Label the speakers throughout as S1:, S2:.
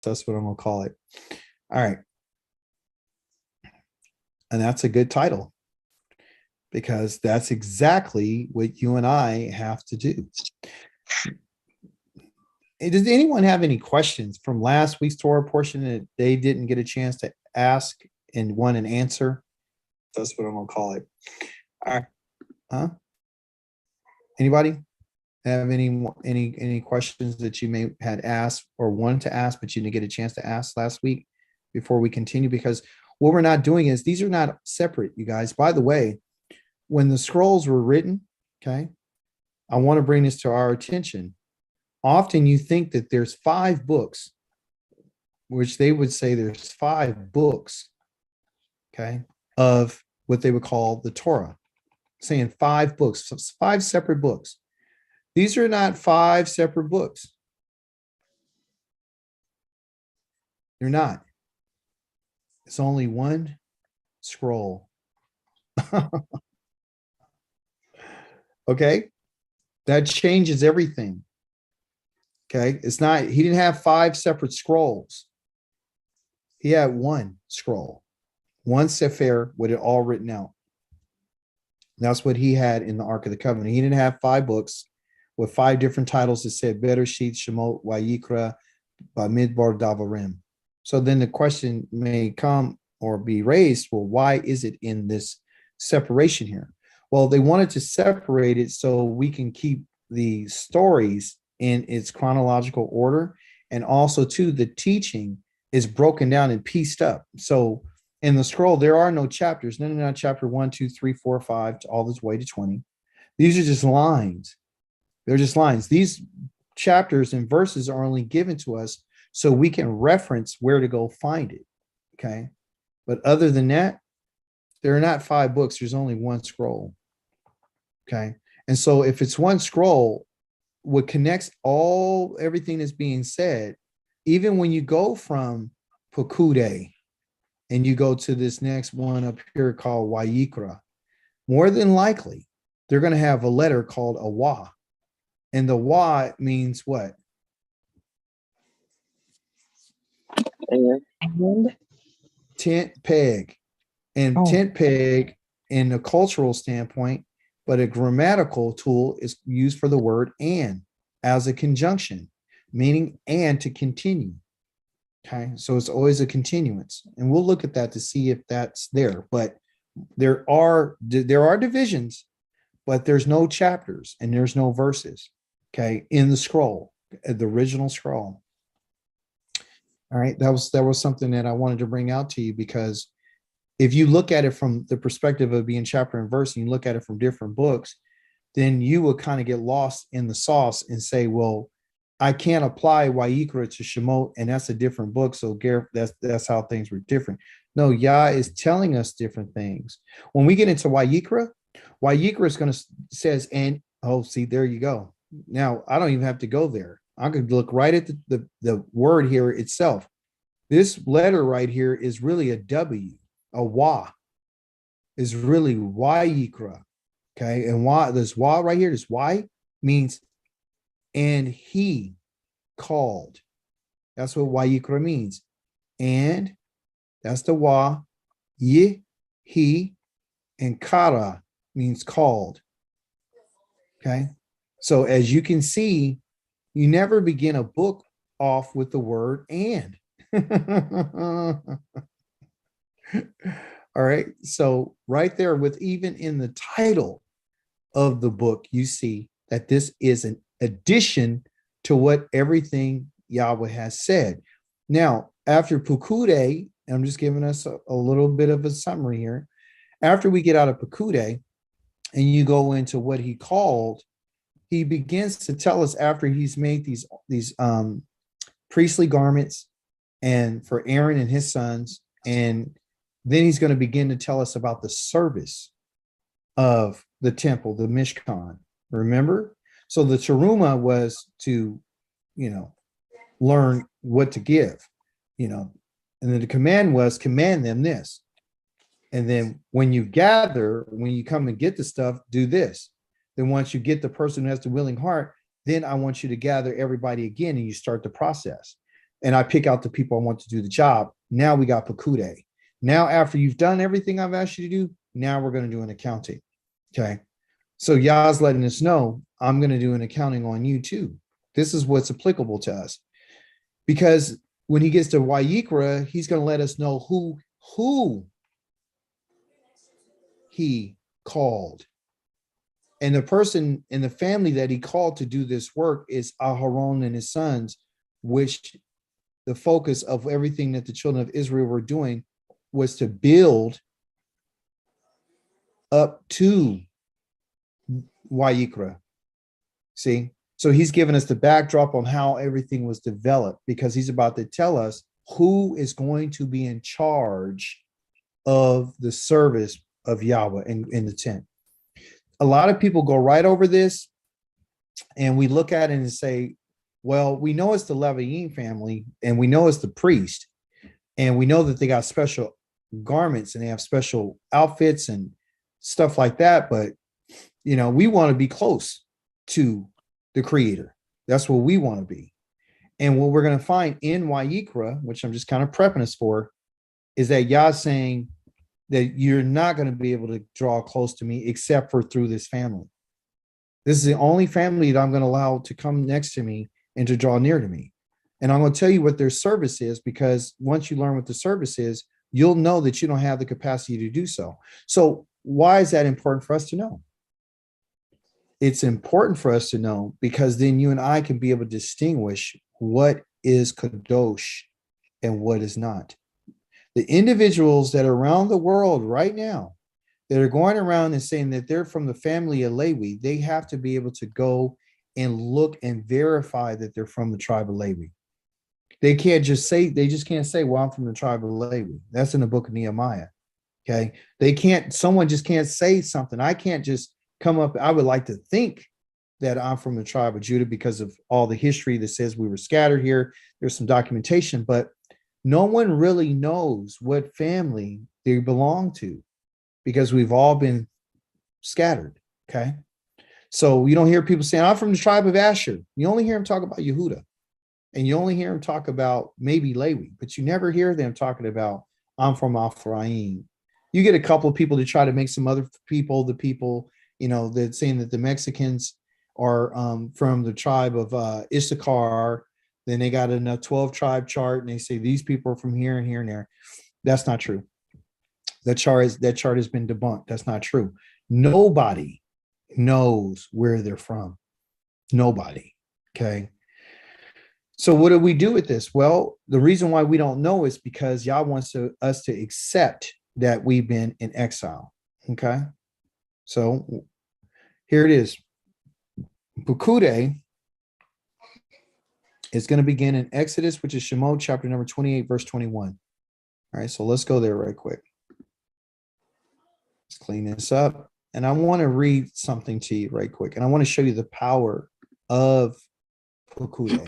S1: That's what I'm going to call it. All right. And that's a good title because that's exactly what you and I have to do. Does anyone have any questions from last week's Torah portion that they didn't get a chance to ask and want an answer? That's what I'm going to call it. All right. Huh? Anybody have any questions that you may had asked or wanted to ask, but you didn't get a chance to ask last week before we continue? Because what we're not doing is these are not separate, you guys. By the way, when the scrolls were written, okay, I want to bring this to our attention. Often you think that there's 5 books, which they would say there's 5 books, okay, of what they would call the Torah, saying 5 books, 5 separate books. These are not 5 separate books. They're not. It's only one scroll. Okay, that changes everything. Okay, it's not, he didn't have 5 separate scrolls. He had one scroll, one sefer with it all written out. That's what he had in the Ark of the Covenant. He didn't have 5 books with 5 different titles that said Bereshit, Shemot, Vayikra, Bamidbar, Davarim. So then the question may come or be raised, well, why is it in this separation here? Well, they wanted to separate it so we can keep the stories in its chronological order. And also, too, the teaching is broken down and pieced up. So in the scroll, there are no chapters. No, not chapter 1, 2, 3, 4, 5, all this way to 20. These are just lines. They're just lines. These chapters and verses are only given to us so we can reference where to go find it. Okay. But other than that, there are not 5 books. There's only one scroll. Okay. And so if it's one scroll, what connects everything that's being said, even when you go from Pekudei and you go to this next one up here called Vayikra, more than likely, they're going to have a letter called a Wa. And the Wa means what? Tent peg. And tent peg in a cultural standpoint, but a grammatical tool is used for the word and as a conjunction, meaning and to continue. Okay, so it's always a continuance. And we'll look at that to see if that's there. But there are divisions, but there's no chapters and there's no verses, okay, in the scroll, the original scroll. All right, that was something that I wanted to bring out to you, because if you look at it from the perspective of being chapter and verse, and you look at it from different books, then you will kind of get lost in the sauce and say, well, I can't apply Vayikra to Shemot, and that's a different book. So that's how things were different. No, Yah is telling us different things. When we get into Vayikra is going to says, and see, there you go. Now I don't even have to go there. I could look right at the word here itself. This letter right here is really a W. A Wa is really Vayikra. Okay, and Wa, this Wa right here, this Y means and he called. That's what Vayikra means. And that's the Wa, Ye, he, and Kara means called. Okay, so as you can see, you never begin a book off with the word and. All right, so right there, with even in the title of the book, you see that this is an addition to what everything Yahweh has said. Now, after Pekudei, I'm just giving us a little bit of a summary here. After we get out of Pekudei and you go into what he called, he begins to tell us, after he's made these priestly garments and for Aaron and his sons, and then he's going to begin to tell us about the service of the temple, the Mishkan. Remember? So the Teruma was to, learn what to give, and then the command was command them this. And then when you come and get the stuff, do this. Then once you get the person who has the willing heart, then I want you to gather everybody again and you start the process. and I pick out the people I want to do the job. Now we got Pakude. Now, after you've done everything I've asked you to do, now we're going to do an accounting. Okay. So Yah's letting us know, I'm going to do an accounting on you too. This is what's applicable to us. Because when he gets to Wayikra, he's going to let us know who he called. And the person in the family that he called to do this work is Aharon and his sons, which the focus of everything that the children of Israel were doing was to build up to Wayikra. See? So he's given us the backdrop on how everything was developed, because he's about to tell us who is going to be in charge of the service of Yahweh in the tent. A lot of people go right over this, and we look at it and say, well, we know it's the Leviim family, and we know it's the priest, and we know that they got special garments and they have special outfits and stuff like that. But, we want to be close to the creator. That's what we want to be. And what we're going to find in Wayikra, which I'm just kind of prepping us for, is that Yah's saying that you're not going to be able to draw close to me except for through this family. This is the only family that I'm going to allow to come next to me and to draw near to me. And I'm going to tell you what their service is, because once you learn what the service is, you'll know that you don't have the capacity to do so. So why is that important for us to know? It's important for us to know because then you and I can be able to distinguish what is kadosh and what is not. The individuals that are around the world right now that are going around and saying that they're from the family of Levi, they have to be able to go and look and verify that they're from the tribe of Levi. They just can't say, well, I'm from the tribe of Levi. That's in the book of Nehemiah. Okay. Someone just can't say something. I can't just come up. I would like to think that I'm from the tribe of Judah because of all the history that says we were scattered here. There's some documentation, but no one really knows what family they belong to because we've all been scattered. Okay. So you don't hear people saying, I'm from the tribe of Asher. You only hear them talk about Yehuda, and you only hear them talk about maybe Levi, but you never hear them talking about, I'm from Ephraim. You get a couple of people to try to make some other people, the people, that saying that the Mexicans are from the tribe of Issachar. Then they got a 12 tribe chart and they say these people are from here and here and there. That's not true. That chart has been debunked. That's not true. Nobody knows where they're from. Nobody. Okay. So what do we do with this? Well, the reason why we don't know is because Yah wants us to accept that we've been in exile. Okay. So here it is. Bukude is going to begin in Exodus, which is Shemot chapter number 28, verse 21. All right, so let's go there right quick. Let's clean this up. And I want to read something to you right quick. And I want to show you the power of Bukude.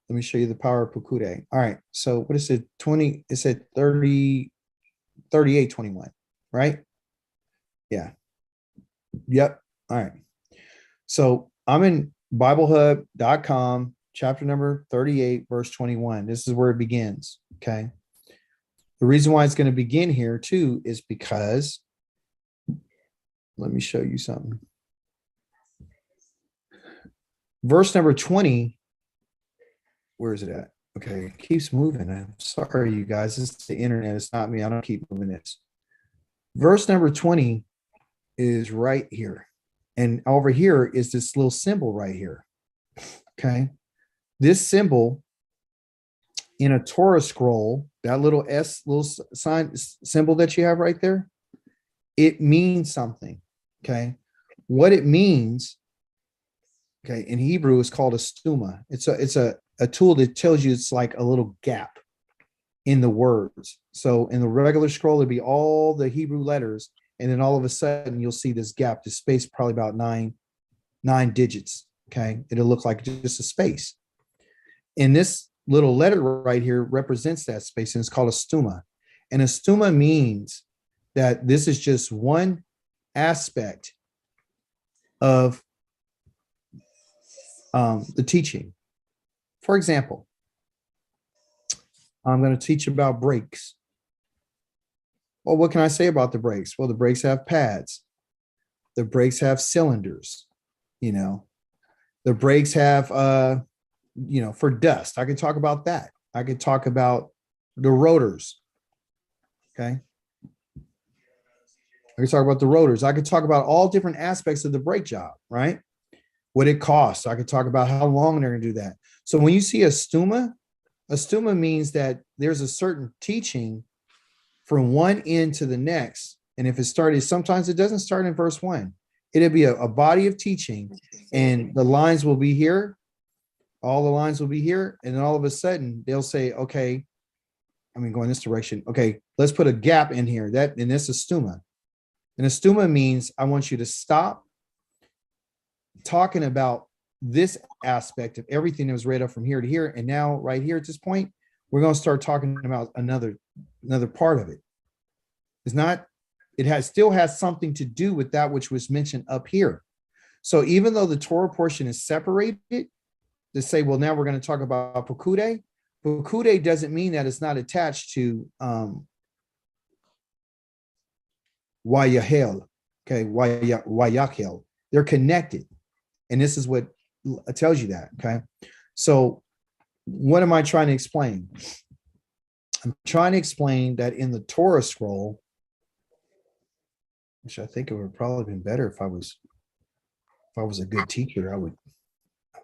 S1: Let me show you the power of Bukude. All right, so what is it? It said 38, 21, right? Yeah. Yep. All right. So I'm in BibleHub.com, chapter number 38, verse 21. This is where it begins. Okay. The reason why it's going to begin here too is because, let me show you something. Verse number 20. Where is it at? Okay. It keeps moving. I'm sorry, you guys. This is the internet. It's not me. I don't keep moving this. Verse number 20 is right here. And over here is this little symbol right here. Okay. This symbol in a Torah scroll, that little little sign symbol that you have right there, it means something. Okay. What it means, okay, in Hebrew is called a stuma. It's a tool that tells you it's like a little gap in the words. So in the regular scroll, it'd be all the Hebrew letters. And then all of a sudden you'll see this gap, this space, probably about nine digits. Okay. It'll look like just a space. And this little letter right here represents that space, and it's called a stuma. And a stuma means that this is just one aspect of the teaching. For example, I'm going to teach about brakes. Well, what can I say about the brakes? Well, the brakes have pads. The brakes have cylinders, you know. The brakes have, for dust. I could talk about that. I could talk about the rotors. Okay. I could talk about the rotors. I could talk about all different aspects of the brake job, right? What it costs. I could talk about how long they're going to do that. So when you see a stuma means that there's a certain teaching from one end to the next. And if it started, sometimes it doesn't start in verse 1. It'll be a body of teaching, and the lines will be here. All the lines will be here. And then all of a sudden they'll say, okay, go in this direction. Okay, let's put a gap in here. And this is stuma. And a stuma means I want you to stop talking about this aspect of everything that was read up from here to here. And now right here at this point, we're going to start talking about another part of it. Still has something to do with that which was mentioned up here. So even though the Torah portion is separated, to say, well, now we're going to talk about Pekude. Pekude doesn't mean that it's not attached to Wayahel. Okay, Wayachel. They're connected. And this is what tells you that. Okay. So what am I trying to explain? I'm trying to explain that in the Torah scroll, which I think it would have probably been better if I was a good teacher, I would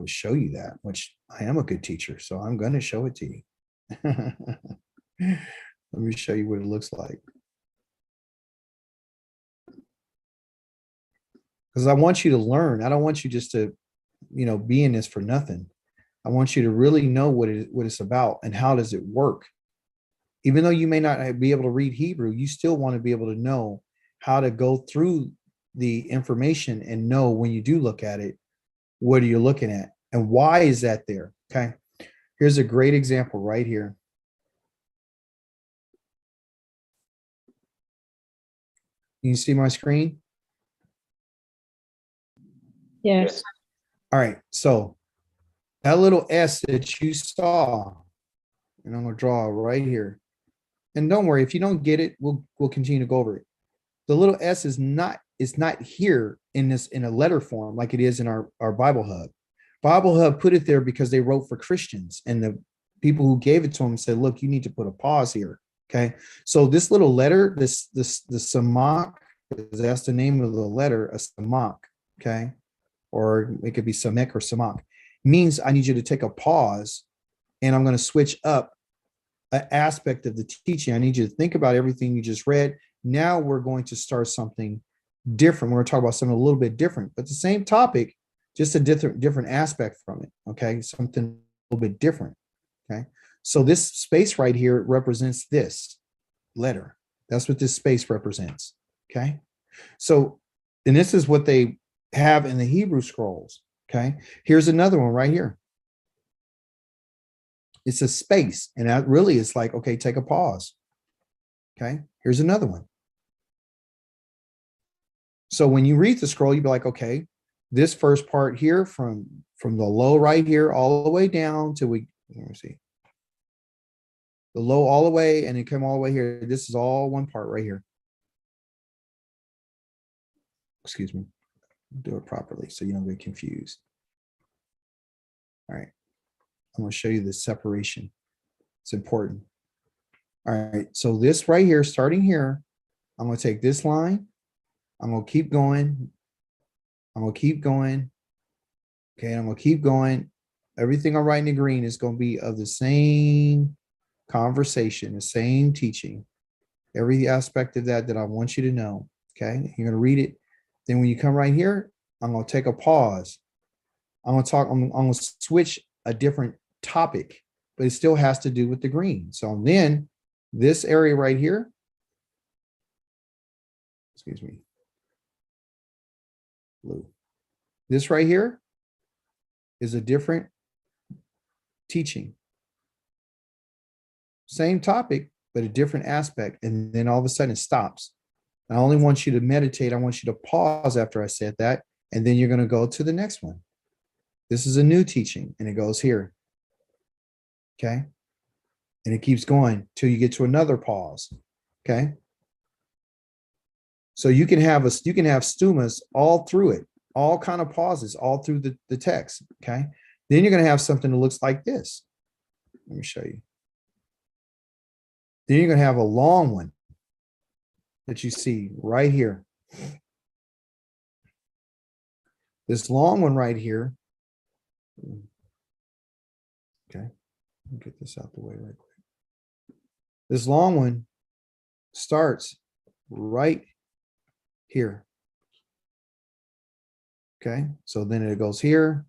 S1: show you that, which I am a good teacher, so I'm going to show it to you. Let me show you what it looks like. Because I want you to learn. I don't want you just to, be in this for nothing. I want you to really know what it's about and how does it work. Even though you may not be able to read Hebrew, you still want to be able to know how to go through the information and know when you do look at it, what are you looking at and why is that there? Okay. Here's a great example right here. Can you see my screen?
S2: Yes.
S1: All right. So that little S that you saw, and I'm going to draw right here. And don't worry, if you don't get it, we'll continue to go over it. The little S is not here in a letter form like it is in our Bible Hub. Bible Hub put it there because they wrote for Christians, and the people who gave it to them said, look, you need to put a pause here. Okay. So this little letter, the samak, that's the name of the letter, a samak. Okay. Or it could be samek or samak, means I need you to take a pause, and I'm going to switch up an aspect of the teaching. I need you to think about everything you just read. Now we're going to start something different. We're going to talk about something a little bit different, but the same topic, just a different aspect from it. Okay. Something a little bit different. Okay. So this space right here represents this letter. That's what this space represents. Okay. So, and this is what they have in the Hebrew scrolls. Okay. Here's another one right here. It's a space. And that really is like, okay, take a pause. Okay. Here's another one. So when you read the scroll, you'd be like, okay, this first part here from the low right here all the way down till let me see. The low all the way and it come all the way here. This is all one part right here. Excuse me. Do it properly so you don't get confused. All right. I'm going to show you the separation. It's important. All right. So this right here, starting here, I'm going to take this line. I'm going to keep going. I'm going to keep going. Okay. I'm going to keep going. Everything I'm writing in green is going to be of the same conversation, the same teaching, every aspect of that I want you to know. Okay. You're going to read it. Then when you come right here, I'm going to take a pause. I'm going to switch a different topic, but it still has to do with the green. So then this area right here, excuse me, blue. This right here is a different teaching. Same topic, but a different aspect. And then all of a sudden it stops. I only want you to meditate. I want you to pause after I said that. And then you're going to go to the next one. This is a new teaching and it goes here. Okay. And it keeps going till you get to another pause. Okay. So you can have stumas all through it, all kind of pauses all through the text. Okay. Then you're going to have something that looks like this. Let me show you. Then you're going to have a long one that you see right here. This long one right here. Okay. Get this out the way right quick. This long one starts right here. Okay. So then it goes here.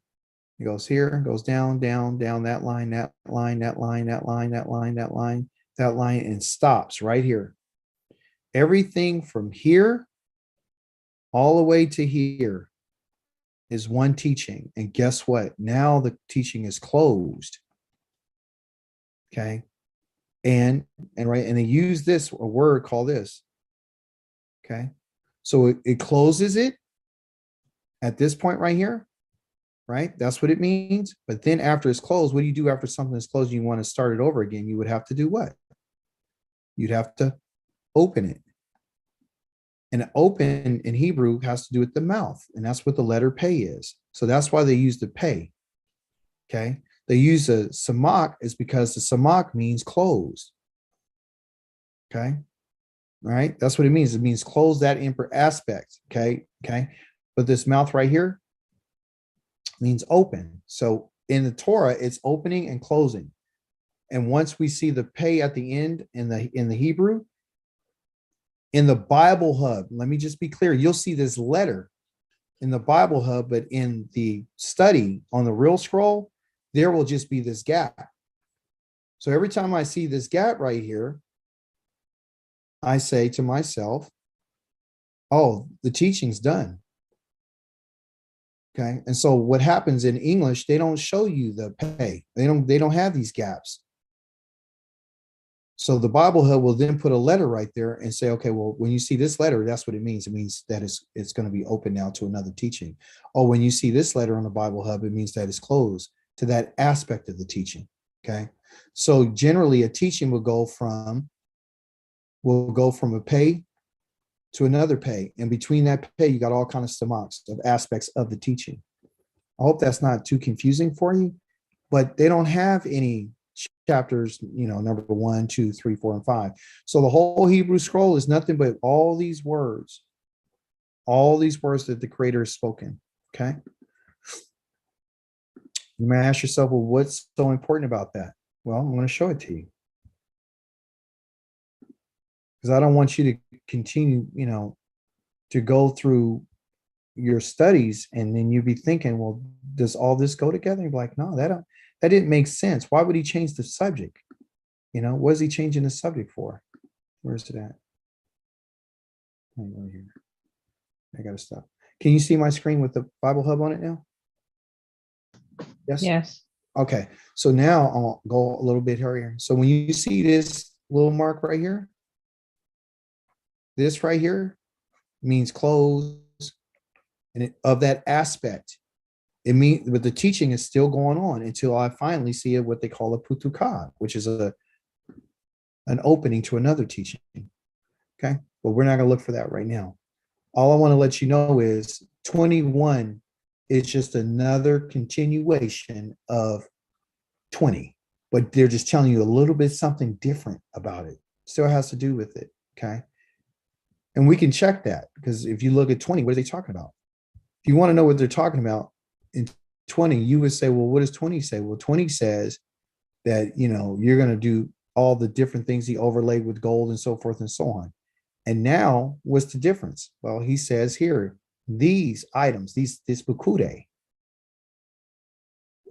S1: It goes here, goes down, down, down, that line, that line, that line, that line, that line, that line, that line, and stops right here. Everything from here all the way to here is one teaching. And guess what? Now the teaching is closed. Okay. And they use this, a word called this. Okay. So it closes it at this point right here. Right? That's what it means. But then after it's closed, what do you do after something is closed? You want to start it over again. You would have to do what? You'd have to open it. And open in Hebrew has to do with the mouth. And that's what the letter pay is. So that's why they use the pay. Okay. They use a samak is because the samak means closed. Okay. All right. That's what it means. It means close that aspect. Okay. Okay. But this mouth right here means open. So in the Torah, it's opening and closing. And once we see the pay at the end in the Hebrew, in the Bible Hub, let me just be clear, you'll see this letter in the Bible Hub, but in the study on the real scroll, there will just be this gap. So every time I see this gap right here, I say to myself, oh, the teaching's done. Okay. And so what happens in English, they don't show you the pay. They don't have these gaps. So the Bible Hub will then put a letter right there and say, okay, well, when you see this letter, that's what it means. It means that it's going to be open now to another teaching. Or when you see this letter on the Bible Hub, it means that it's closed to that aspect of the teaching. Okay. So generally a teaching will go from a pay to another pay. And between that pay, you got all kinds of samaks of aspects of the teaching. I hope that's not too confusing for you, but they don't have any chapters, number 1, 2, 3, 4, and 5. So the whole Hebrew scroll is nothing but all these words that the Creator has spoken. Okay. You may ask yourself, well, what's so important about that? Well, I'm going to show it to you. Because I don't want you to continue, to go through your studies and then you'd be thinking, well, does all this go together? You're like, no, that didn't make sense. Why would he change the subject? What is he changing the subject for? Where's it at? Right here. I gotta stop. Can you see my screen with the Bible Hub on it now? Yes.
S2: Yes.
S1: Okay. So now I'll go a little bit here. So when you see this little mark right here, this right here means close, and of that aspect, it means, but the teaching is still going on until I finally see it, what they call a putukah, which is an opening to another teaching. Okay, but we're not going to look for that right now. All I want to let you know is 21 is just another continuation of 20, but they're just telling you a little bit something different about it. Still has to do with it. Okay. And we can check that because if you look at 20, what are they talking about? If you want to know what they're talking about in 20, you would say, well, what does 20 say? Well, 20 says that, you're going to do all the different things he overlaid with gold and so forth and so on. And now what's the difference? Well, he says here, these items, this bukude,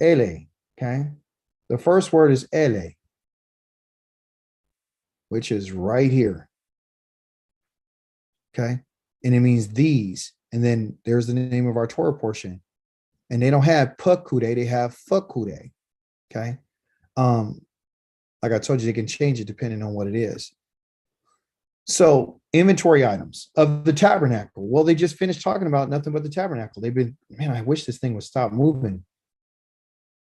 S1: ele, okay? The first word is ele, which is right here. Okay. And it means these. And then there's the name of our Torah portion. And they don't have pakude, they have fakude. Okay. Like I told you, they can change it depending on what it is. So inventory items of the tabernacle. Well, they just finished talking about nothing but the tabernacle. They've been, man, I wish this thing would stop moving.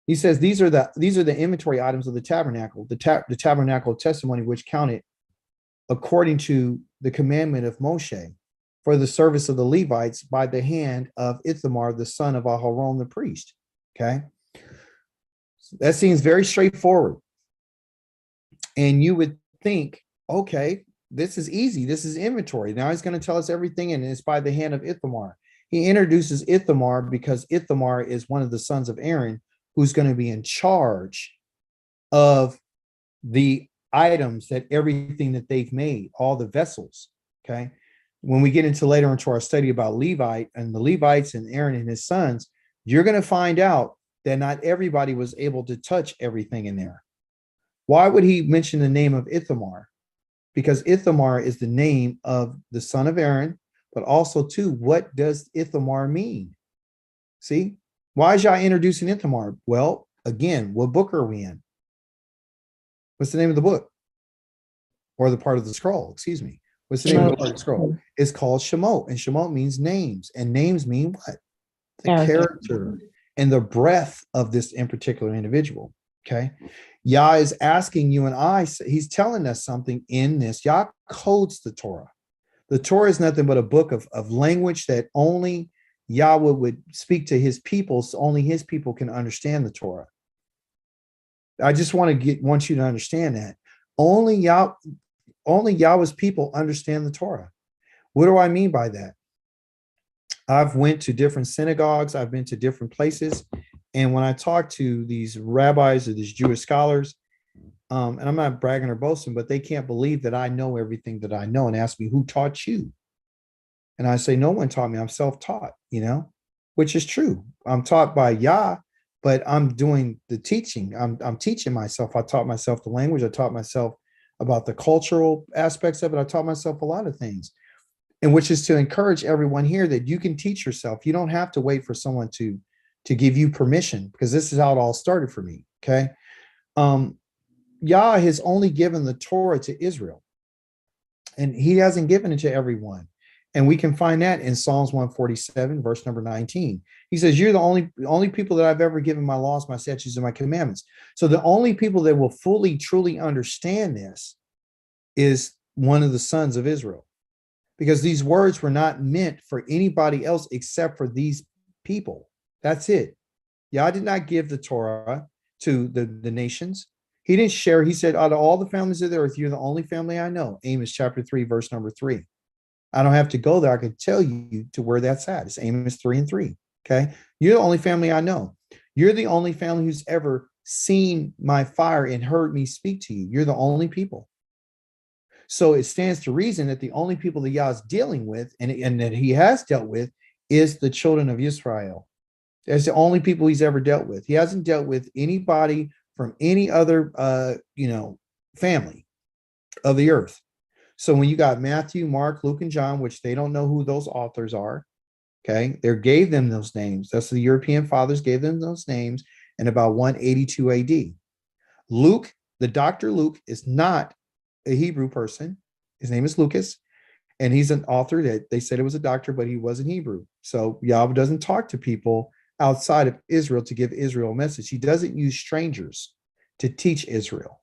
S1: He says these are the inventory items of the tabernacle, the tabernacle of testimony, which counted according to the commandment of Moshe for the service of the Levites by the hand of Ithamar, the son of Aharon, the priest. Okay. That seems very straightforward. And you would think, okay, this is easy. This is inventory. Now he's going to tell us everything, and it's by the hand of Ithamar. He introduces Ithamar because Ithamar is one of the sons of Aaron who's going to be in charge of the items, that everything that they've made, all the vessels. Okay. When we get into later into our study about Levite and the Levites and Aaron and his sons, you're going to find out that not everybody was able to touch everything in there. Why would he mention the name of Ithamar? Because Ithamar is the name of the son of Aaron, but also too, what does Ithamar mean? See, why is Yah introducing Ithamar? Well, again, what book are we in? What's the name of the book? Or the part of the scroll, excuse me. What's the name of the part of the scroll? It's called Shemot, and Shemot means names, and names mean what? The character and the breadth of this in particular individual. Okay. Yah is asking you and I, he's telling us something in this. Yah codes the Torah. The Torah is nothing but a book of language that only Yahweh would speak to his people, so only his people can understand the Torah. I just want you to understand that. Only Yahweh's people understand the Torah. What do I mean by that? I've went to different synagogues. I've been to different places. And when I talk to these rabbis or these Jewish scholars, and I'm not bragging or boasting, but they can't believe that I know everything that I know and ask me, who taught you? And I say, no one taught me. I'm self-taught, which is true. I'm taught by Yah, but I'm doing the teaching. I'm teaching myself. I taught myself the language. I taught myself about the cultural aspects of it. I taught myself a lot of things. And which is to encourage everyone here that you can teach yourself. You don't have to wait for someone to give you permission, because this is how it all started for me. Okay. Yah has only given the Torah to Israel, and he hasn't given it to everyone. And we can find that in Psalms 147, verse number 19. He says, you're the only people that I've ever given my laws, my statutes, and my commandments. So the only people that will fully, truly understand this is one of the sons of Israel, because these words were not meant for anybody else except for these people. That's it. Yah did not give the Torah to the nations. He didn't share. He said, out of all the families of the earth, you're the only family I know. Amos chapter 3, verse number 3. I don't have to go there. I can tell you to where that's at. It's Amos 3:3. Okay. You're the only family I know. You're the only family who's ever seen my fire and heard me speak to you. You're the only people. So it stands to reason that the only people that Yah is dealing with and that he has dealt with is the children of Israel. That's the only people he's ever dealt with. He hasn't dealt with anybody from any other, family of the earth. So when you got Matthew, Mark, Luke, and John, which they don't know who those authors are, okay, they gave them those names. That's the European fathers gave them those names in about 182 AD. Luke, the Dr. Luke, is not a Hebrew person. His name is Lucas, and he's an author that they said it was a doctor, but he wasn't Hebrew. So Yahweh doesn't talk to people outside of Israel to give Israel a message. He doesn't use strangers to teach Israel.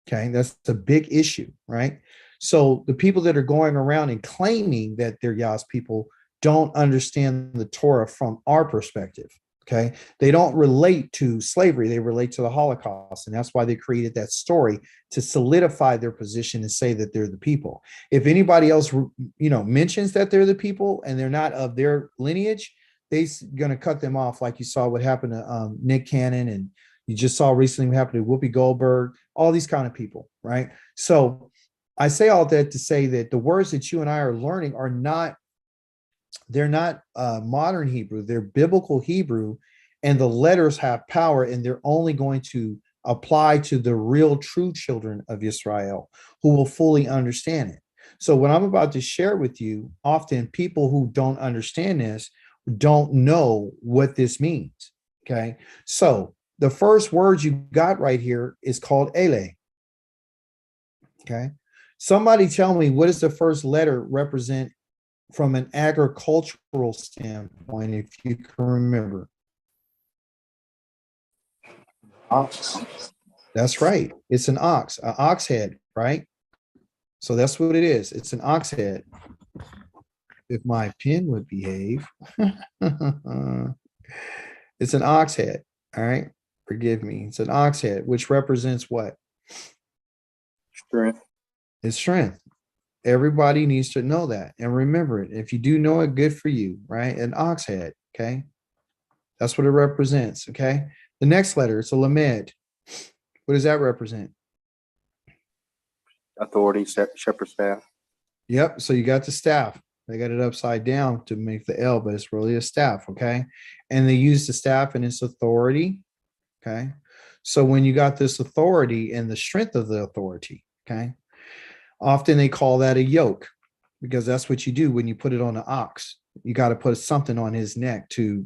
S1: Okay, that's a big issue, right? So the people that are going around and claiming that they're Yah's people don't understand the Torah from our perspective. Okay, they don't relate to slavery, they relate to the Holocaust, and that's why they created that story to solidify their position and say that they're the people. If anybody else mentions that they're the people and they're not of their lineage, they're going to cut them off, like you saw what happened to Nick Cannon, and you just saw recently what happened to Whoopi Goldberg, all these kind of people, right? So I say all that to say that the words that you and I are learning are not, they're not modern Hebrew, they're biblical Hebrew, and the letters have power, and they're only going to apply to the real true children of Israel who will fully understand it. So what I'm about to share with you, often people who don't understand this don't know what this means. Okay. So the first word you got right here is called Ele. Okay. Somebody tell me, what does the first letter represent from an agricultural standpoint, if you can remember?
S2: Ox.
S1: That's right. It's an ox head, right? So that's what it is. It's an ox head. If my pen would behave. It's an ox head. All right. Forgive me. It's an ox head, which represents what?
S2: Strength.
S1: It's strength. Everybody needs to know that and remember it. If you do know it, good for you, right? An ox head. Okay. That's what it represents. Okay. The next letter, it's a lamed. What does that represent?
S2: Authority. Shepherd staff.
S1: Yep. So you got the staff. They got it upside down to make the L, but it's really a staff. Okay. And they use the staff and its authority. Okay. So when you got this authority and the strength of the authority, okay, often they call that a yoke because that's what you do when you put it on an ox. You got to put something on his neck to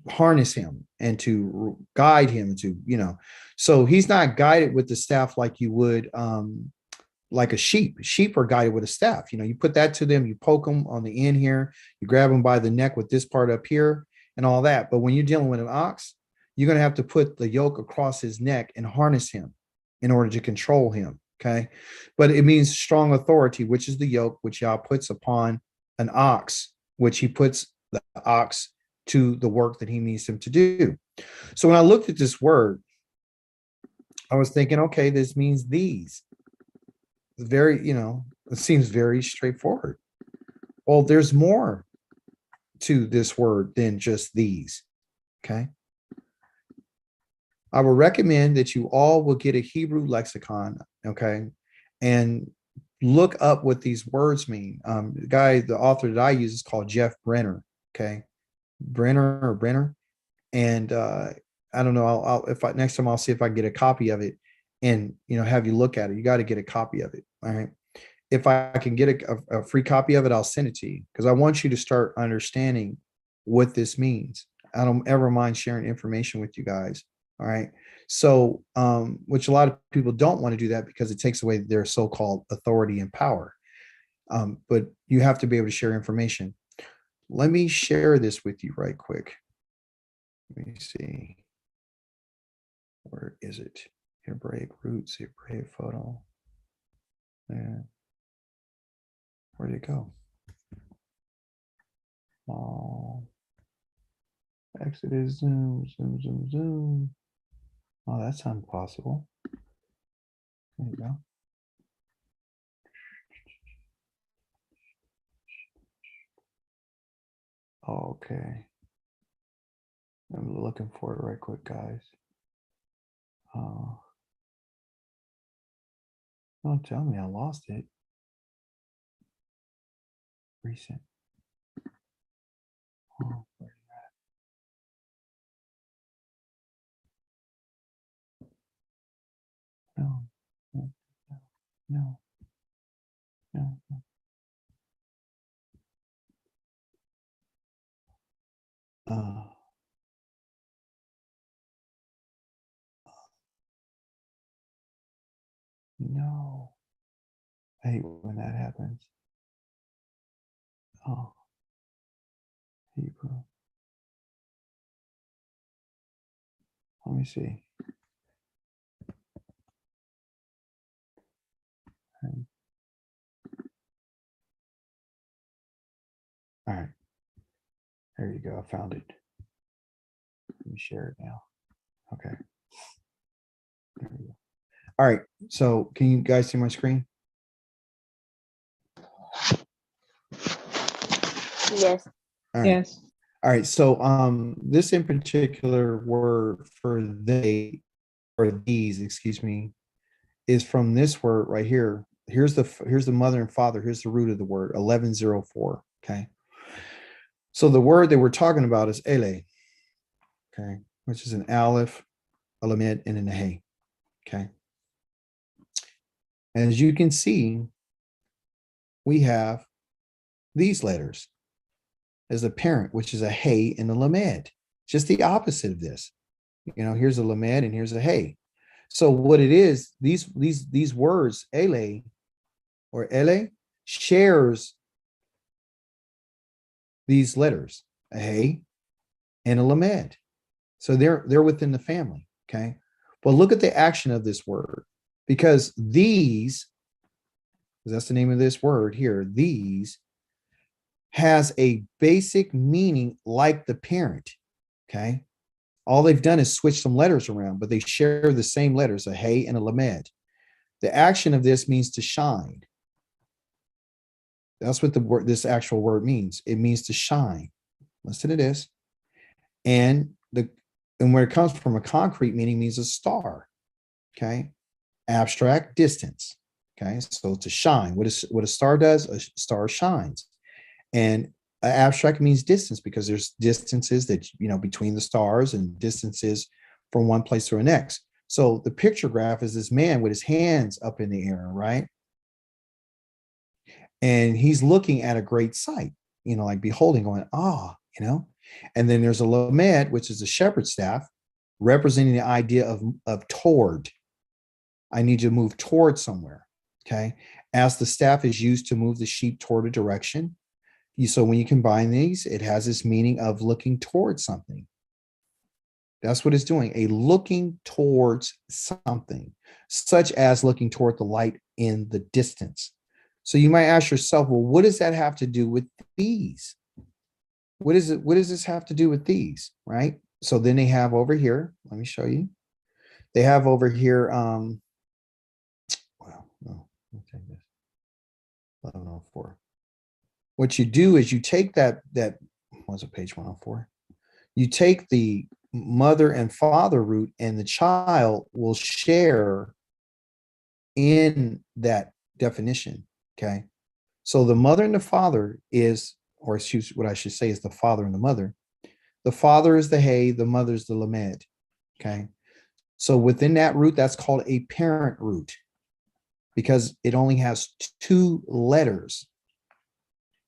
S1: harness him and to guide him to, so he's not guided with the staff like you would like a sheep. Sheep are guided with a staff. You put that to them, you poke them on the end here, you grab them by the neck with this part up here and all that. But when you're dealing with an ox, you're going to have to put the yoke across his neck and harness him in order to control him. Okay. But it means strong authority, which is the yoke, which Yah puts upon an ox, which he puts the ox to the work that he needs him to do. So when I looked at this word, I was thinking, okay, this means these. Very, it seems very straightforward. Well, there's more to this word than just these. Okay. I will recommend that you all will get a Hebrew lexicon, okay, and look up what these words mean. The author that I use is called Jeff Brenner, okay, Brenner, and I don't know. Next time I'll see if I can get a copy of it, and have you look at it. You got to get a copy of it, all right. If I can get a free copy of it, I'll send it to you because I want you to start understanding what this means. I don't ever mind sharing information with you guys. All right. So, which a lot of people don't want to do that because it takes away their so-called authority and power. But you have to be able to share information. Let me share this with you right quick. Let me see. Where is it? Hebraic roots, Hebraic photo. And where'd it go? Oh, Exodus, zoom. Oh, that's impossible. There you go. Okay. I'm looking for it right quick, guys. Don't tell me I lost it. Recent. Oh, where you at? No, no, no, no, no. No. I hate when that happens. Oh, Hebrew. Let me see. All right. There you go. I found it. Let me share it now. Okay. There we go. All right. So can you guys see my screen?
S3: Yes.
S1: All right.
S4: Yes.
S1: All right. So this in particular word for they or these, excuse me, is from this word right here. Here's the mother and father. Here's the root of the word 1104. Okay. So the word that we're talking about is ele. Okay, which is an aleph, a lamed, and an hey. Okay. And as you can see, we have these letters as a parent, which is a hey and a lamed. Just the opposite of this. Here's a lamed and here's a hey. So what it is, these words, ele or ele, shares these letters, a hey and a lamed. So they're within the family. Okay. But look at the action of this word, because these, that's the name of this word here, these has a basic meaning like the parent. Okay. All they've done is switch some letters around, but they share the same letters, a hey and a lamed. The action of this means to shine. That's what the word, this actual word means. It means to shine. Listen to this. And where it comes from, a concrete meaning means a star. Okay. Abstract, distance. Okay. So to shine, what a star does, a star shines. And abstract means distance, because there's distances that, between the stars, and distances from one place to the next. So the picture graph is this man with his hands up in the air, right? And he's looking at a great sight, like beholding, going, and then there's a lamed, which is a shepherd's staff, representing the idea of toward. I need to move toward somewhere. Okay. As the staff is used to move the sheep toward a direction. So when you combine these, it has this meaning of looking towards something. That's what it's doing, a looking towards something, such as looking toward the light in the distance. So you might ask yourself, well, what does that have to do with these? What does this have to do with these, right? So then they have over here, let me show you. They have over here, well, no, take this, 1104. What you do is you take that was it page 104? You take the mother and father root, and the child will share in that definition. Okay. So the mother and the father is, or excuse what I should say is the father and the mother. The father is the hey, the mother is the lamed. Okay. So within that root, that's called a parent root, because it only has 2 letters.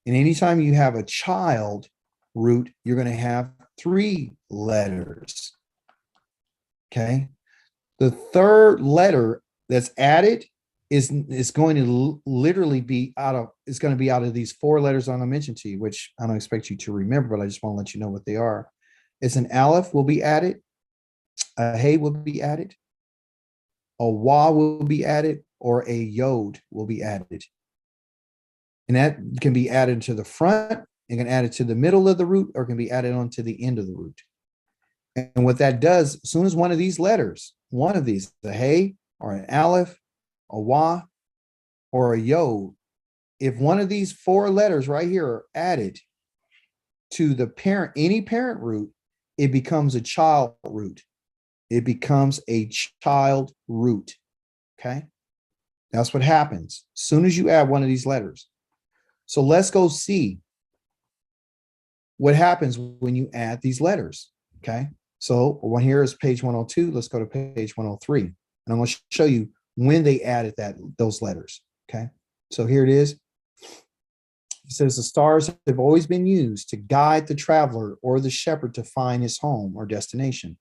S1: And anytime you have a child root, you're going to have 3 letters. Okay. The third letter that's added is going to literally be out of these 4 letters I'm going to mention to you, which I don't expect you to remember, but I just want to let you know what they are. It's an aleph will be added, a hey will be added, a wa will be added, or a yod will be added. And that can be added to the front, it can add it to the middle of the root, or it can be added onto the end of the root. And what that does, as soon as one of these letters, one of these, a hey or an aleph, a wa, or a yod, if one of these 4 letters right here are added to the parent, any parent root, it becomes a child root. It becomes a child root. Okay. That's what happens as soon as you add one of these letters. So let's go see what happens when you add these letters. Okay. So one here is page 102. Let's go to page 103. And I'm going to show you when they added those letters. Okay. So here it is. It says the stars have always been used to guide the traveler or the shepherd to find his home or destination.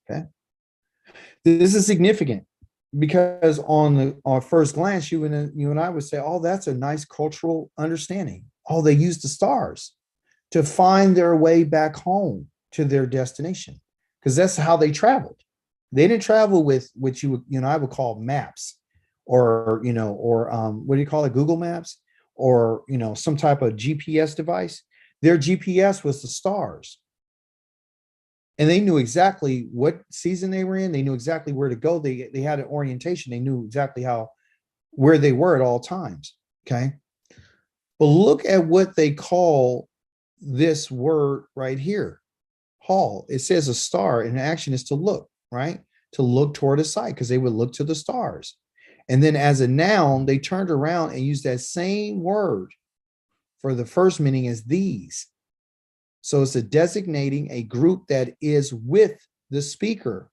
S1: Okay. This is significant, because on first glance, you and I would say, oh, that's a nice cultural understanding. Oh, they used the stars to find their way back home to their destination, because that's how they traveled. They didn't travel with what you and I would call maps, or what do you call it, Google Maps, or some type of GPS device. Their GPS was the stars. And they knew exactly what season they were in. They knew exactly where to go. They had an orientation. They knew exactly where they were at all times. Okay. But look at what they call this word right here. Hall. It says a star, and action is to look, right? To look toward a sight, because they would look to the stars. And then as a noun, they turned around and used that same word for the first meaning as these. So it's a designating a group that is with the speaker.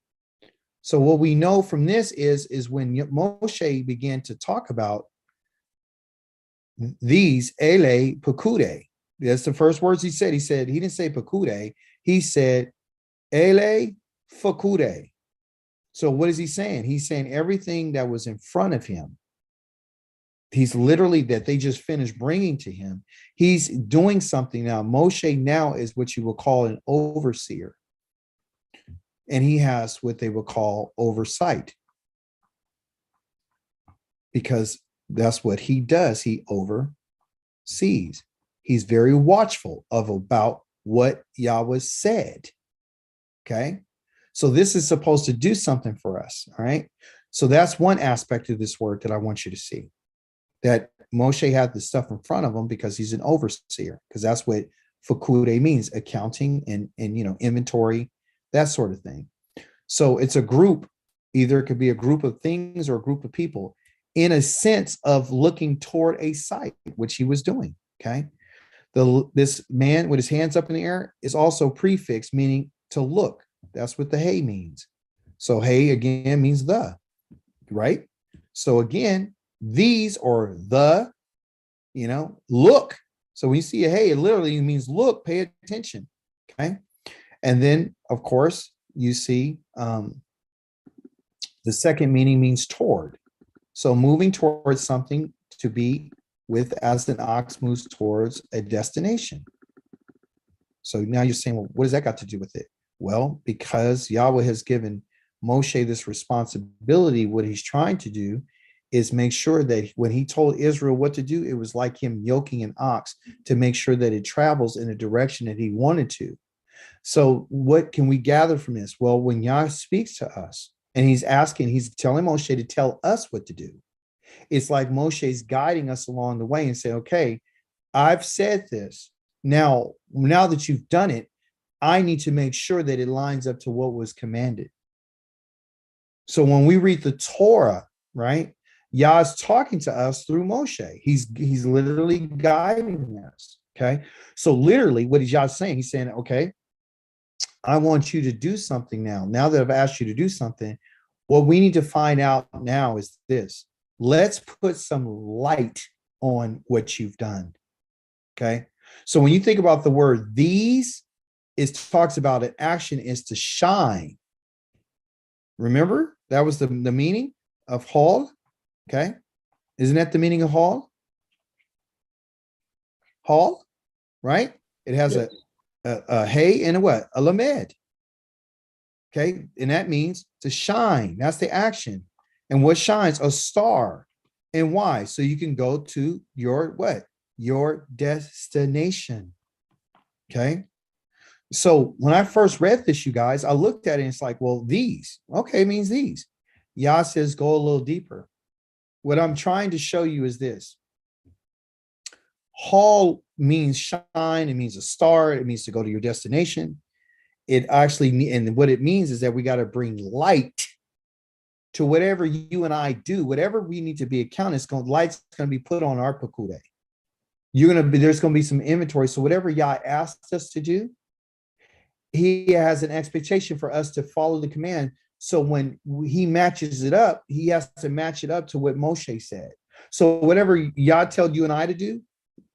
S1: So what we know from this is when Moshe began to talk about these, ele pekude. That's the first words he said. He didn't say pekude. He said ele fakude. So what is he saying? He's saying everything that was in front of him. He's literally, that they just finished bringing to him. He's doing something now. Moshe now is what you will call an overseer. and he has what they would call oversight, because that's what he does. He oversees. He's very watchful of about what Yahweh said. Okay. So this is supposed to do something for us. All right. So that's one aspect of this word that I want you to see, that Moshe had the stuff in front of him because he's an overseer, because that's what Fakude means, accounting and inventory, that sort of thing. So it's a group, either it could be a group of things or a group of people, in a sense of looking toward a site, which he was doing. Okay. This man with his hands up in the air is also prefix, meaning to look. That's what the hey means. So hey again means the, right? So again, these or the, look. So when you see a hey, it literally means look, pay attention. Okay. And then of course you see the second meaning means toward. So moving towards something, to be with as an ox moves towards a destination. So now you're saying, well, what does that got to do with it? Well, because Yahweh has given Moshe this responsibility, what he's trying to do is make sure that when he told Israel what to do, it was like him yoking an ox to make sure that it travels in a direction that he wanted to. So what can we gather from this? Well, when Yah speaks to us and he's telling Moshe to tell us what to do, it's like Moshe's guiding us along the way and say, okay, I've said this. Now that you've done it, I need to make sure that it lines up to what was commanded. So when we read the Torah, right, Yah's talking to us through Moshe. He's literally guiding us. Okay. So literally, what is Yah saying? He's saying, okay, I want you to do something now. Now that I've asked you to do something, what we need to find out now is this. Let's put some light on what you've done. Okay. So when you think about the word these, it talks about an action is to shine. Remember, that was the meaning of hall. Okay. Isn't that the meaning of hall? Hall, right? It has yes. a hey and a what? A lamed. Okay. And that means to shine. That's the action. And what shines? A star. And why? So you can go to your what? Your destination. Okay. So when I first read this, you guys, I looked at it and it's like, well, these. Okay, it means these. Yah says go a little deeper. What I'm trying to show you is this. Hall means shine. It means a star. It means to go to your destination. It actually, and what it means is that we got to bring light to whatever you and I do, whatever we need to be accounted, light's going to be put on our pakude. There's going to be some inventory. So whatever Yah asked us to do, he has an expectation for us to follow the command. So when he matches it up, he has to match it up to what Moshe said. So whatever Yah told you and I to do,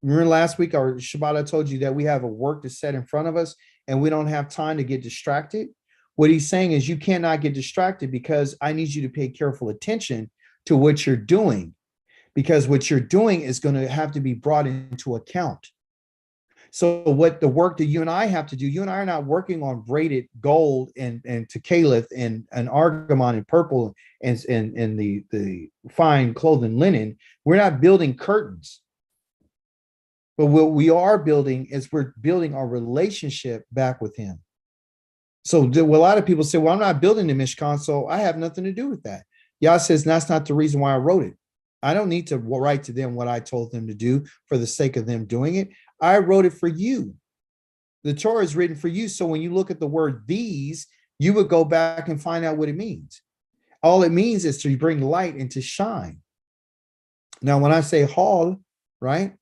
S1: remember last week or Shabbat, I told you that we have a work to set in front of us and we don't have time to get distracted. What he's saying is you cannot get distracted because I need you to pay careful attention to what you're doing, because what you're doing is going to have to be brought into account. So what the work that you and I have to do, you and I are not working on braided gold and tekalith and argamon and purple and the fine clothing linen. We're not building curtains. But what we are building is we're building our relationship back with him. So a lot of people say, well, I'm not building the Mishkan, so I have nothing to do with that. Yah says that's not the reason why I wrote it. I don't need to write to them what I told them to do for the sake of them doing it. I wrote it for you. The Torah is written for you. So when you look at the word these, you would go back and find out what it means. All it means is to bring light and to shine. Now, when I say hall, right?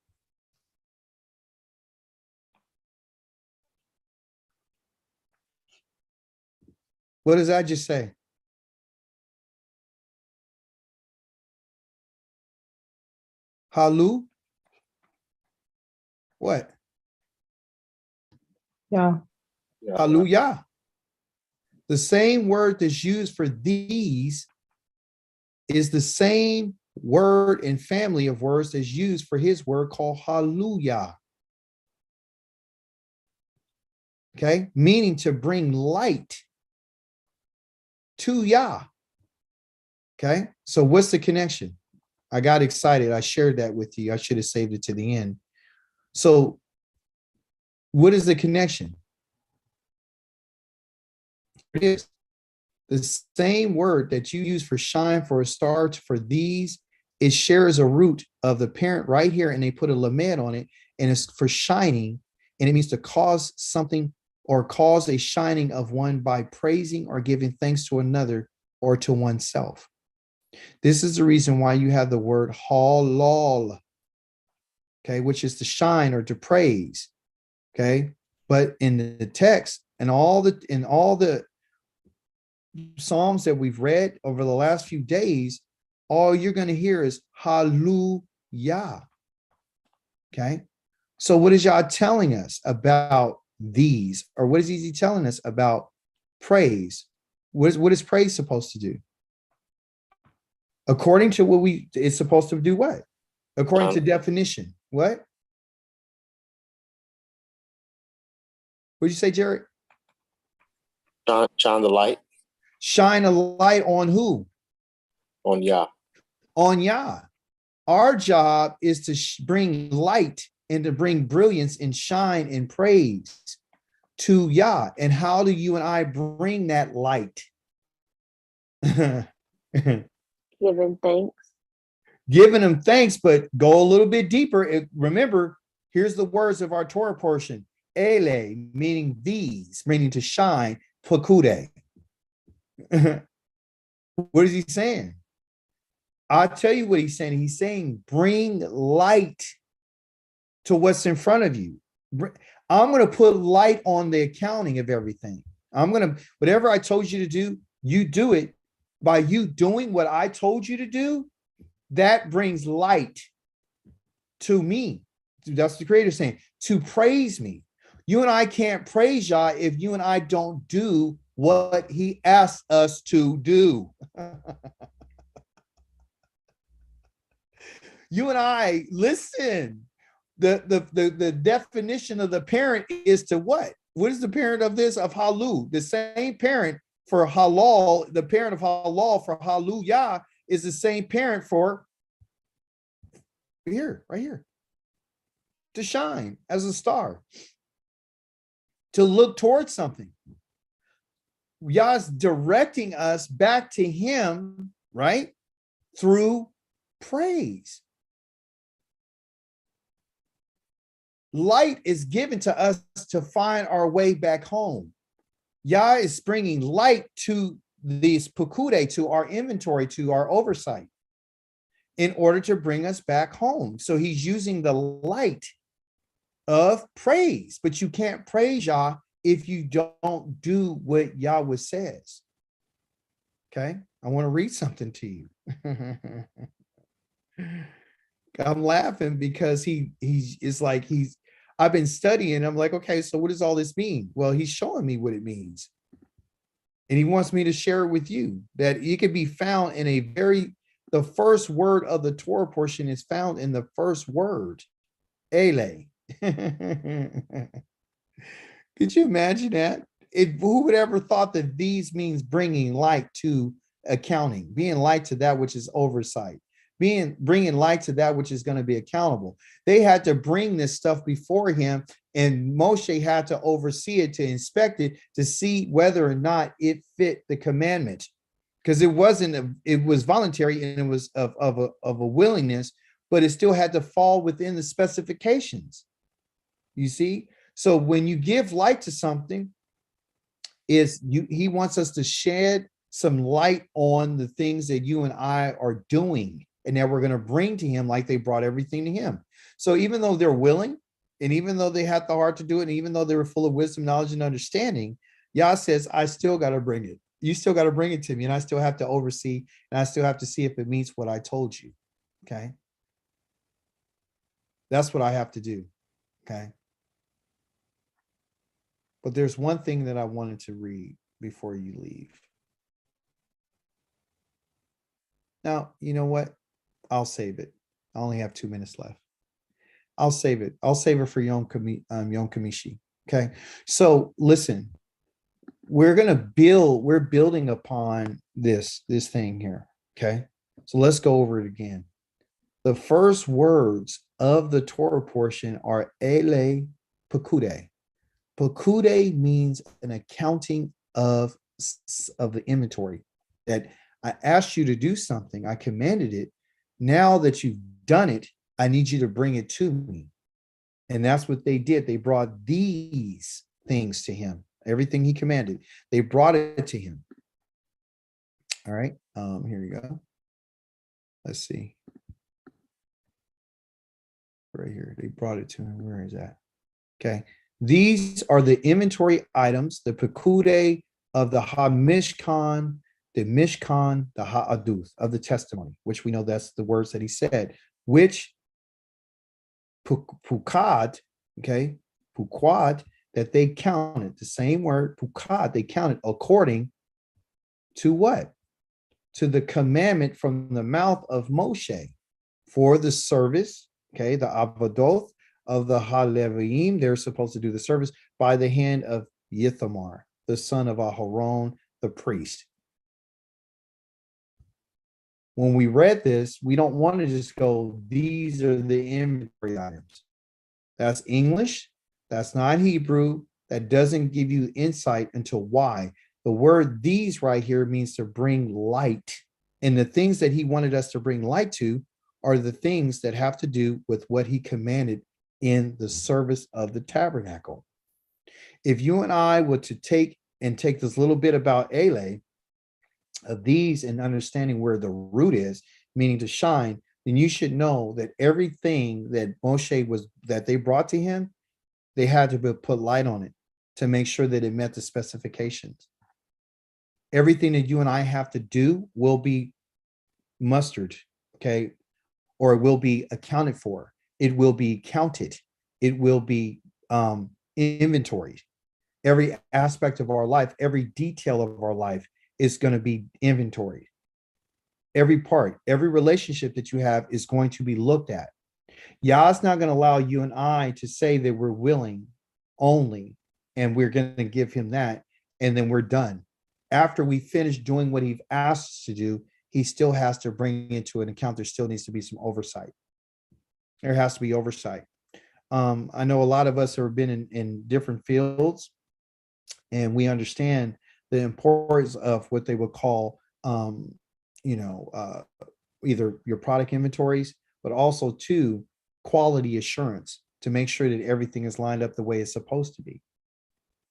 S1: What does that just say? Halu? What?
S3: Yeah.
S1: Hallelujah. The same word that's used for these is the same word and family of words that's used for his word called hallelujah. Okay, meaning to bring light. to Yah. Okay. So what's the connection? I got excited. I shared that with you. I should have saved it to the end. So what is the connection? It is the same word that you use for shine, for a star, for these. It shares a root of the parent right here, and they put a lamed on it, and it's for shining, and it means to cause something or cause a shining of one by praising or giving thanks to another or to oneself. This is the reason why you have the word halal, okay, which is to shine or to praise, okay. But in the text and all the Psalms that we've read over the last few days, all you're going to hear is hallelujah. Okay. So what is Yah telling us about these? Or what is he telling us about praise? What is praise supposed to do? According to it's supposed to do what? According to definition. What? What'd you say, Jared?
S3: Shine the light.
S1: Shine a light on who?
S3: On Yah.
S1: On Yah. Our job is to bring light and to bring brilliance and shine and praise to Yah. And how do you and I bring that light?
S4: Giving thanks.
S1: Giving him thanks, but go a little bit deeper. Remember, here's the words of our Torah portion. Ele, meaning these, meaning to shine. Pakude. What is he saying? I'll tell you what he's saying. He's saying, bring light to what's in front of you. I'm going to put light on the accounting of everything. Whatever I told you to do, you do it. By you doing what I told you to do, that brings light to me. That's the Creator saying, to praise me. You and I can't praise Yah if you and I don't do what he asks us to do. You and I, listen, the definition of the parent is to what? What is the parent of this? Of Halu. The same parent for halal, the parent of halal for hallelujah is the same parent for here, right here. To shine as a star. To look towards something. Yah's directing us back to him, right? Through praise. Light is given to us to find our way back home. Yah is bringing light to these pukude, to our inventory, to our oversight, in order to bring us back home. So he's using the light of praise, but you can't praise Yah if you don't do what Yahweh says. Okay, I want to read something to you. I'm laughing because I've been studying. I'm like, okay, so what does all this mean? Well, he's showing me what it means. And he wants me to share it with you, that it could be found in the first word of the Torah portion is found in the first word, Ele. Could you imagine that? Who would ever thought that these means bringing light to accounting, being light to that which is oversight, bringing light to that which is going to be accountable. They had to bring this stuff before him, and Moshe had to oversee it, to inspect it, to see whether or not it fit the commandment, because it was voluntary and it was of a willingness, but it still had to fall within the specifications. You see? So when you give light to something, he wants us to shed some light on the things that you and I are doing, and that we're going to bring to him like they brought everything to him. So even though they're willing, and even though they had the heart to do it, and even though they were full of wisdom, knowledge, and understanding, Yah says, I still got to bring it. You still got to bring it to me, and I still have to oversee, and I still have to see if it meets what I told you. Okay. That's what I have to do. Okay. But there's one thing that I wanted to read before you leave. Now, you know what? I'll save it. I only have 2 minutes left. I'll save it. I'll save it for Yom Kamishi. Okay. So listen, we're building upon this thing here. Okay. So let's go over it again. The first words of the Torah portion are ele pekude. Pekude means an accounting of the inventory. That I asked you to do something, I commanded it. Now that you've done it, I need you to bring it to me. And that's what they did. They brought these things to him. Everything he commanded, they brought it to him. All right. Here we go. Let's see. Right here. They brought it to him. Where is that? Okay. These are the inventory items, the pekude of the HaMishkan, the Mishkan, the Ha'aduth of the testimony, which we know that's the words that he said, which pukad, okay, pukwad, that they counted, the same word, pukad, they counted according to what? To the commandment from the mouth of Moshe for the service, okay, the avodoth of the Haleviim, they're supposed to do the service by the hand of Yithamar, the son of Aharon, the priest. When we read this, we don't want to just go, these are the inventory items. That's English. That's not Hebrew. That doesn't give you insight into why. The word these right here means to bring light. And the things that he wanted us to bring light to are the things that have to do with what he commanded in the service of the tabernacle. If you and I were to take this little bit about Ele, of these and understanding where the root is, meaning to shine, then you should know that everything that Moshe that they brought to him, they had to put light on it to make sure that it met the specifications. Everything that you and I have to do will be mustered, okay, or it will be accounted for. It will be counted. It will be inventoried. Every aspect of our life, every detail of our life is going to be inventoried. Every part, every relationship that you have is going to be looked at. Yah's not going to allow you and I to say that we're willing only, and we're going to give him that, and then we're done. After we finish doing what he's asked us to do, he still has to bring it to an account. There still needs to be some oversight. There has to be oversight. I know a lot of us have been in different fields, and we understand the importance of what they would call, either your product inventories, but also too, quality assurance to make sure that everything is lined up the way it's supposed to be.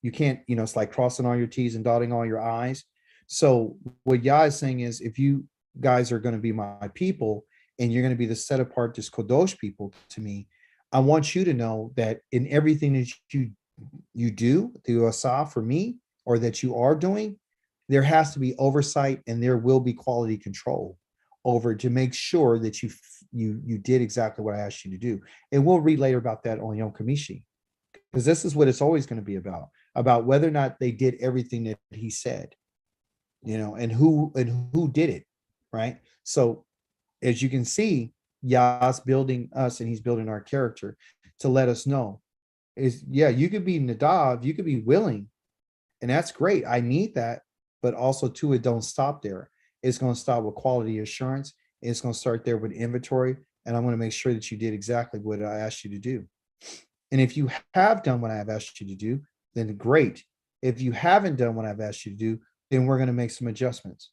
S1: You can't, it's like crossing all your T's and dotting all your I's. So what Yah is saying is, if you guys are going to be my people and you're going to be the set apart, this Kodosh people to me, I want you to know that in everything that you do, the Asah for me, or that you are doing, there has to be oversight and there will be quality control over to make sure that you did exactly what I asked you to do. And we'll read later about that on Yom Kamishi, because this is what it's always going to be about whether or not they did everything that he said, and who did it, right? So as you can see, Yah's building us and he's building our character to let us know is, you could be Nadav, you could be willing, and that's great. I need that, but also too, it don't stop there. It's going to start with quality assurance. It's going to start there with inventory, and I'm going to make sure that you did exactly what I asked you to do. And if you have done what I've asked you to do, then great. If you haven't done what I've asked you to do, then we're going to make some adjustments.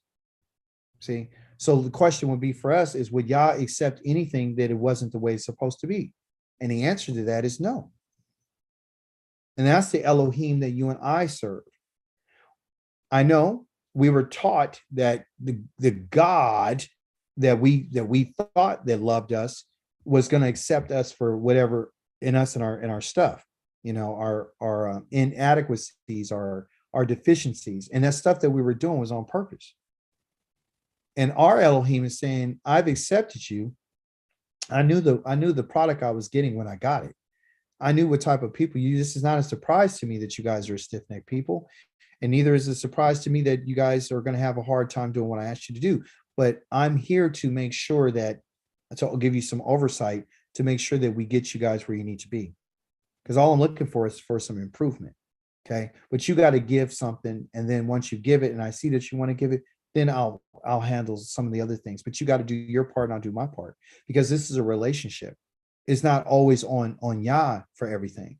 S1: See? So the question would be for us is, would Yah accept anything that it wasn't the way it's supposed to be? And the answer to that is no. And that's the Elohim that you and I serve. I know we were taught that the God that we thought that loved us was going to accept us for whatever in us and our stuff, our inadequacies, our deficiencies, and that stuff that we were doing was on purpose. And our Elohim is saying, I've accepted you. I knew the product I was getting when I got it. I knew what type of people you. This is not a surprise to me that you guys are stiff-necked people, and neither is it a surprise to me that you guys are going to have a hard time doing what I asked you to do. But I'm here to make sure that, so I'll give you some oversight to make sure that we get you guys where you need to be. Because all I'm looking for is for some improvement. Okay. But you got to give something. And then once you give it and I see that you want to give it, then I'll handle some of the other things. But you got to do your part and I'll do my part because this is a relationship. It's not always on Yah for everything.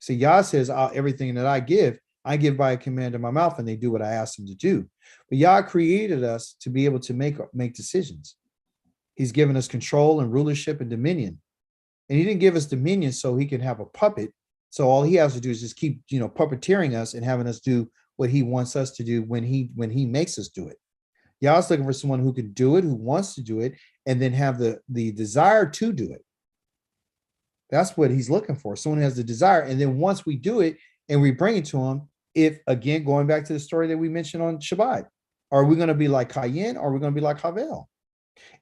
S1: So Yah says, everything that I give by a command of my mouth, and they do what I ask them to do. But Yah created us to be able to make decisions. He's given us control and rulership and dominion. And he didn't give us dominion so he can have a puppet. So all he has to do is just keep, puppeteering us and having us do what he wants us to do when he makes us do it. Yah's looking for someone who can do it, who wants to do it, and then have the desire to do it. That's what he's looking for. Someone who has the desire. And then once we do it and we bring it to him, if again, going back to the story that we mentioned on Shabbat, are we going to be like Cain or are we going to be like Havel?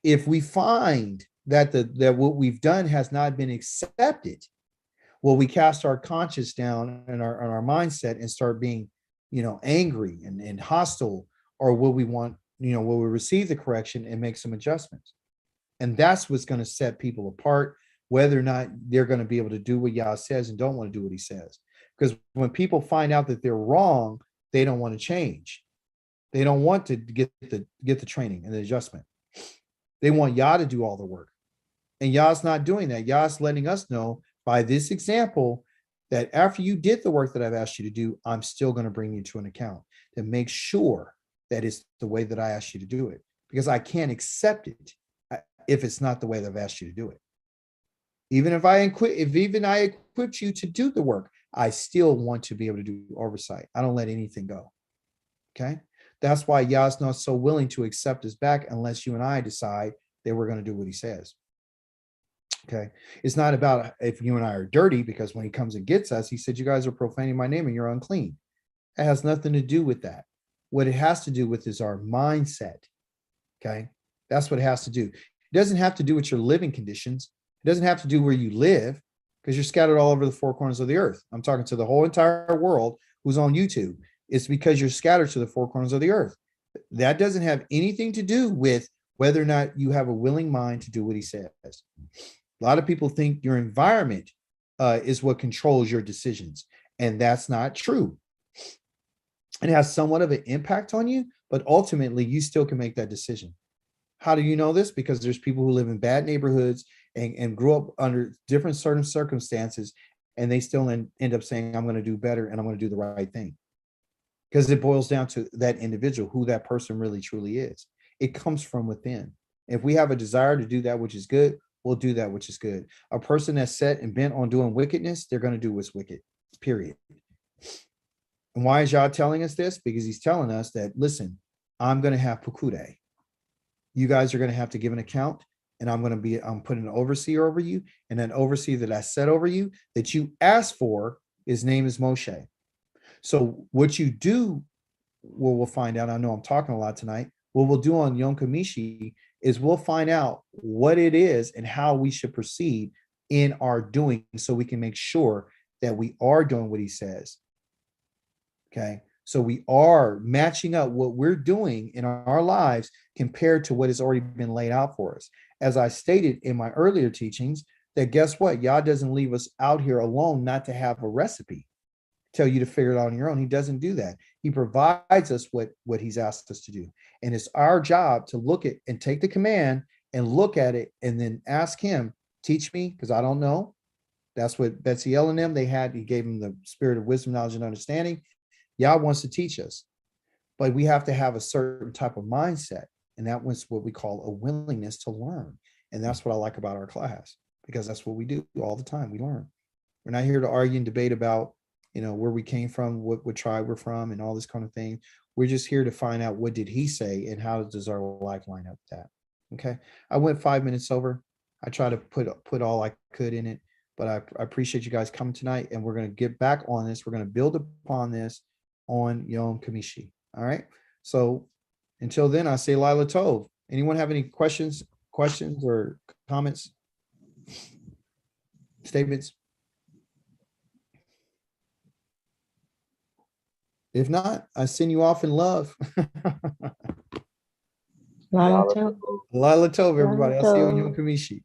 S1: If we find that that what we've done has not been accepted, will we cast our conscience down and our mindset and start being, angry and hostile, or will we will we receive the correction and make some adjustments? And that's what's going to set people apart, whether or not they're going to be able to do what Yah says and don't want to do what he says. Because when people find out that they're wrong, they don't want to change. They don't want to get the training and the adjustment. They want Yah to do all the work. And Yah's not doing that. Yah's letting us know by this example that after you did the work that I've asked you to do, I'm still going to bring you to an account to make sure that it's the way that I asked you to do it. Because I can't accept it if it's not the way that I've asked you to do it. Even if I equipped you to do the work, I still want to be able to do oversight. I don't let anything go. Okay. That's why Yah's not so willing to accept us back unless you and I decide that we're going to do what he says. Okay. It's not about if you and I are dirty, because when he comes and gets us, he said, you guys are profaning my name and you're unclean. It has nothing to do with that. What it has to do with is our mindset. Okay. That's what it has to do. It doesn't have to do with your living conditions. It doesn't have to do where you live, because you're scattered all over the four corners of the earth. I'm talking to the whole entire world who's on YouTube. It's because you're scattered to the four corners of the earth. That doesn't have anything to do with whether or not you have a willing mind to do what he says. A lot of people think your environment is what controls your decisions, and that's not true. It has somewhat of an impact on you, but ultimately you still can make that decision. How do you know this? Because there's people who live in bad neighborhoods and grew up under different certain circumstances, and they still end up saying, I'm going to do better and I'm going to do the right thing. Because it boils down to that individual, who that person really truly is. It comes from within. If we have a desire to do that which is good, we'll do that which is good. A person that's set and bent on doing wickedness, they're going to do what's wicked, period. And why is Yah telling us this? Because he's telling us that, listen, I'm going to have Pukude. You guys are going to have to give an account, and I'm putting an overseer over you, and an overseer that I set over you that you asked for, his name is Moshe. So what you do, well, we'll find out. I know I'm talking a lot tonight. What we'll do on Yom Kamishi is we'll find out what it is and how we should proceed in our doing, so we can make sure that we are doing what he says. Okay. So we are matching up what we're doing in our lives compared to what has already been laid out for us. As I stated in my earlier teachings, that guess what? Yah doesn't leave us out here alone not to have a recipe, tell you to figure it out on your own. He doesn't do that. He provides us what he's asked us to do. And it's our job to look at and take the command and look at it and then ask him, teach me, because I don't know. That's what Betziel and them, he gave them the spirit of wisdom, knowledge, and understanding. Yah wants to teach us, but we have to have a certain type of mindset. And that was what we call a willingness to learn. And that's what I like about our class, because that's what we do all the time. We learn. We're not here to argue and debate about, where we came from, what tribe we're from, and all this kind of thing. We're just here to find out, what did he say and how does our life line up with that? Okay. I went 5 minutes over. I try to put all I could in it, but I appreciate you guys coming tonight, and we're going to get back on this. We're going to build upon this on Yom Kamishi. All right. So until then, I say Lila Tov. Anyone have any questions or comments, statements? If not, I send you off in love.
S3: Lila Tov.
S1: Lila Tov, everybody. I'll see you on
S3: Lila
S1: Yom Kamishi.